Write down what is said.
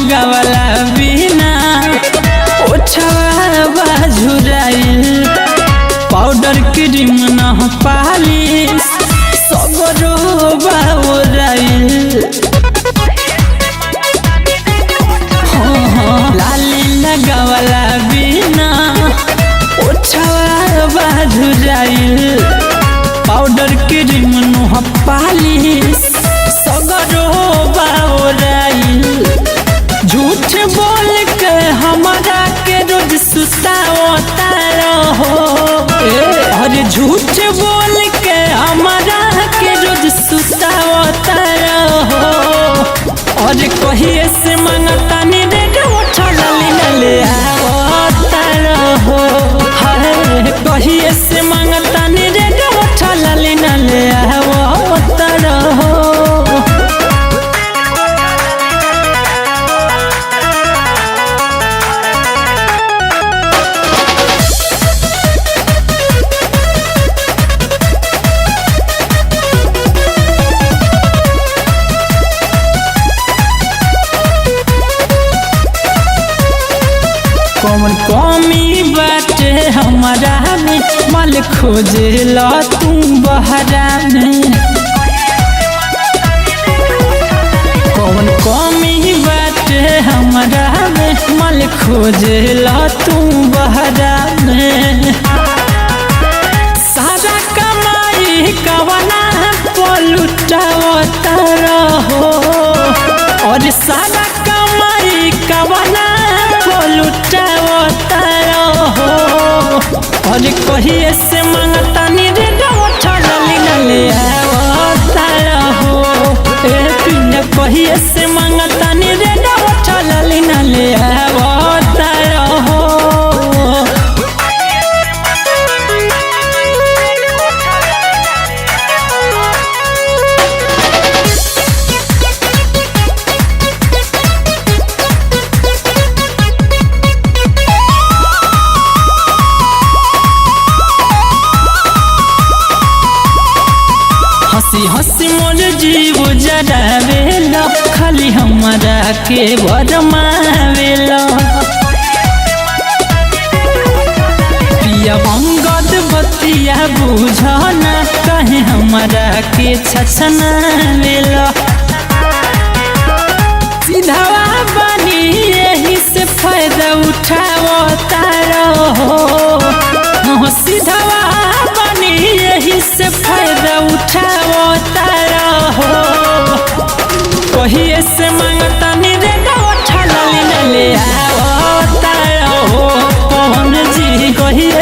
लगावला बिना ओछवा झुराइल पाउडर क्रीम न पालिश सगरो बाउराइल लाली लगावला बिना ओछवा झुराइल पाउडर क्रीम न पालिश सगरो बाउराइल झूठ बोल के हमारा के रोज सुतावता रहो अरे झूठ बोल के हमारा के रोज सुतावता रहो और कहिए से मंगता नी रे उठली न ले आवता रहो हरे कहिए से मंगता नी रे उठली न ले आवता रहो। कौन कमी बाटे हमारा में माल खोजे ला तू बहरा में कौन कमी बाटे हमारा में माल खोजे ला तू बहरा में सारा कमाई कवना पलुटावता रहो और सारा कमाई कवना लुटावता रहो और कहिए से मंगता नी रे उठली न ले आवता रहो पिया कहिए से मंगता नी रे उठली न ले आवता रहो। हंसी हंसी मोर जीव जरावेला खाली हमारा के बरमावेला पिया बंगद बतिया बुझना कहे हमारा के छछनावेला सीधावा बनी यही से फायदा उठावता रहो सीधावा बनी यही से फायदा उठावता रहो कहिए से मंगता नी रे उठली न ले आवता रहो कौन जी कहिए